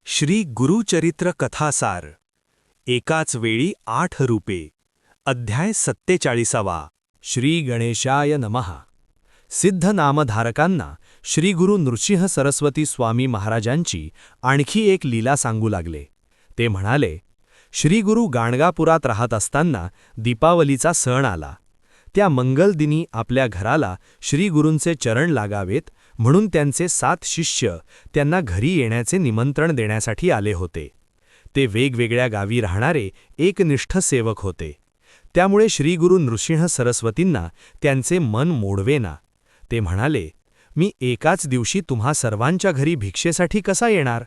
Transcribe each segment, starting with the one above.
श्री गुरुचरित्र कथासार एकाच वेळी 8 रूपे अध्याय 47. श्री गणेशाय नमः. सिद्ध नामधारकांना श्री गुरु नृसिंह सरस्वती स्वामी महाराजांची आणखी एक लीला सांगू लागले. ते म्हणाले, श्री गुरु गाणगापुरात राहत असताना दीपावलीचा सण आला. त्या मंगलदिनी आपल्या घराला श्री गुरूंचे चरण लागावेत म्हणून त्यांचे 7 शिष्य त्यांना घरी येण्याचे निमंत्रण देण्यासाठी आले होते. ते वेगवेगळ्या गावी राहणारे एकनिष्ठ सेवक होते. त्यामुळे श्री गुरु नृसिंह सरस्वतींना त्यांचे मन मोडवेना. ते म्हणाले, मी एकाच दिवशी तुम्हा सर्वांच्या घरी भिक्षेसाठी कसा येणार?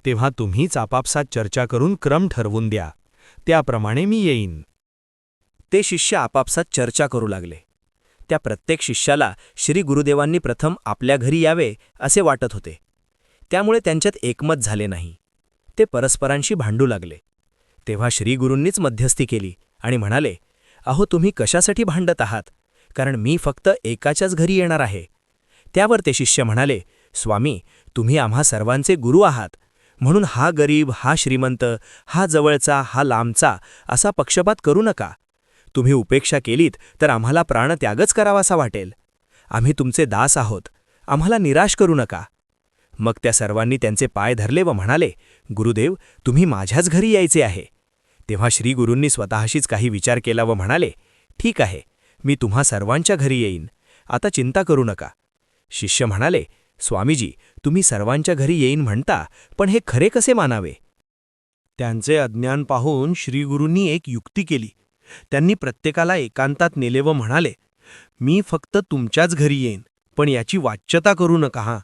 तेव्हा तुम्हीच आपापसात चर्चा करून क्रम ठरवून द्या, त्याप्रमाणे मी येईन. ते शिष्य आपापसात चर्चा करू लागले. त्या प्रत्येक शिष्याला श्री गुरुदेवांनी प्रथम आपल्या घरी यावे असे वाटत होते. त्यामुळे त्यांच्यात एकमत झाले नाही. ते परस्परांशी भांडू लागले. तेव्हा श्री गुरूंनीच मध्यस्थी केली आणि म्हणाले, अहो तुम्ही कशासाठी भांडत आहात? कारण मी फक्त एकाच्याच घरी येणार आहे. त्यावर ते शिष्य म्हणाले, स्वामी तुम्ही आम्हा सर्वांचे गुरु आहात, म्हणून हा गरीब, हा श्रीमंत, हा जवळचा, हा लांबचा असा पक्षपात करू नका. तुम्ही उपेक्षा केलीत तर आम्हाला प्राणत्यागच करावासा वाटेल. आम्ही तुमचे दास आहोत, आम्हाला निराश करू नका. मग त्या सर्वांनी त्यांचे पाय धरले व म्हणाले, गुरुदेव तुम्ही माझ्याच घरी यायचे आहे. तेव्हा श्री गुरूंनी स्वतःशीच काही विचार केला व म्हणाले, ठीक आहे, मी तुम्हा सर्वांच्या घरी येईन, आता चिंता करू नका. शिष्य म्हणाले, स्वामीजी तुम्ही सर्वांच्या घरी येईन म्हणता, पण हे खरे कसे मानावे? त्यांचे अज्ञान पाहून श्री गुरूंनी एक युक्ती केली. त्यांनी प्रत्येकाला एकांतात नेले व म्हणाले, मी फक्त तुमच्याच घरी येईन, पण याची वाच्यता करू नका हां.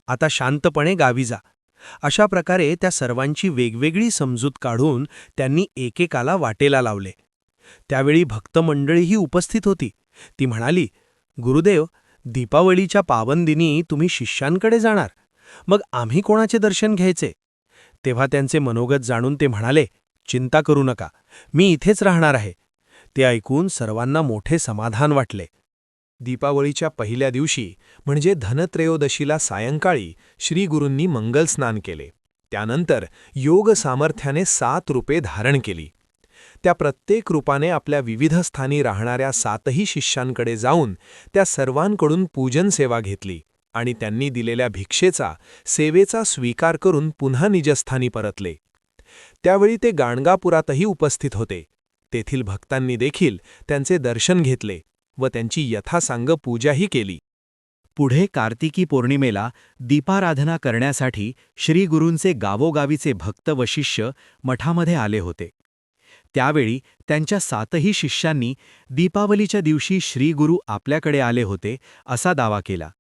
आता शांतपणे गावी जा. अशा प्रकारे त्या सर्वांची वेगवेगळी समजूत काढून त्यांनी एकेकाला वाटेला लावले. त्यावेळी भक्तमंडळीही उपस्थित होती. ती म्हणाली, गुरुदेव दीपावलीच्या पावनदिनी तुम्ही शिष्यांकडे जाणार, मग आम्ही कोणाचे दर्शन घ्यायचे? तेव्हा त्यांचे मनोगत जाणून ते म्हणाले, चिंता करू नका, मी इथेच राहणार आहे. ते ऐकून सर्वांना मोठे समाधान वाटले. दीपावलीच्या पहिल्या दिवशी म्हणजे धनत्रयोदशीला सायंकाळी श्री गुरूंनी मंगलस्नान केले. त्यानंतर योग सामर्थ्याने 7 रूपे धारण केली. त्या प्रत्येक रूपाने आपल्या विविध स्थानी राहणाऱ्या 7ही शिष्यांकडे जाऊन त्या सर्वांकडून पूजन सेवा घेतली आणि त्यांनी दिलेल्या भिक्षेचा, सेवेचा स्वीकार करून पुन्हा निजस्थानी परतले. त्यावेळी ते गाणगापुरातही उपस्थित होते. तेथील भक्तांनी देखील त्यांचे दर्शन घेतले व त्यांची यथासांग पूजाही केली. पुढे कार्तिकी पौर्णिमेला दीपाराधना करण्यासाठी श्री गुरूंचे गावोगावीचे भक्त व शिष्य मठामध्ये आले होते. त्यावेळी त्यांच्या 7ही शिष्यांनी दीपावलीच्या दिवशी श्री गुरु आपल्याकडे आले होते असा दावा केला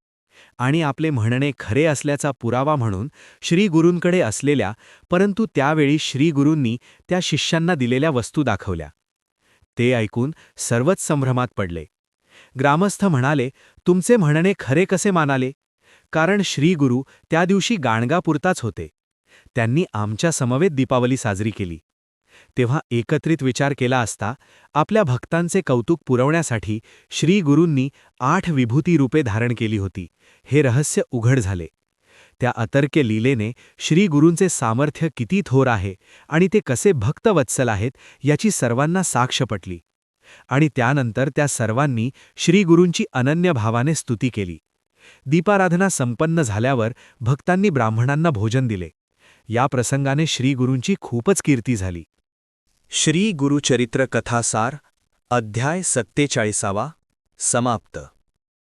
आणि आपले म्हणणे खरे असल्याचा पुरावा म्हणून श्री गुरूंकडे असलेल्या परंतु त्यावेळी श्री गुरूंनी त्या शिष्यांना दिलेल्या वस्तू दाखवल्या. ते ऐकून सर्वच संभ्रमात पडले. ग्रामस्थ म्हणाले, तुमचे म्हणणे खरे कसे मानाले? कारण श्री गुरु त्या दिवशी गाणगापुरताच होते. त्यांनी आमच्या समवेत दीपावली साजरी केली. तेव्हा एकत्रित विचार केला असता आपल्या भक्तांचे कौतुक पुरवण्यासाठी श्री गुरूंनी 8 विभूती रूपे धारण केली होती. हे रहस्य उघड झाले. त्या अतर्क्य लीलेने श्री गुरूंचे सामर्थ्य किती थोर आहे आणि ते कसे भक्तवत्सल आहेत याची सर्वांना साक्ष पटली. आणि त्यानंतर त्या सर्वांनी श्री गुरूंची अनन्य भावाने स्तुती केली. दीपाराधना संपन्न झाल्यावर भक्तांनी ब्राह्मणांना भोजन दिले. या प्रसंगाने श्री गुरूंची खूपच कीर्ती झाली. श्री गुरुचरित्र कथासार अध्याय 47 समाप्त.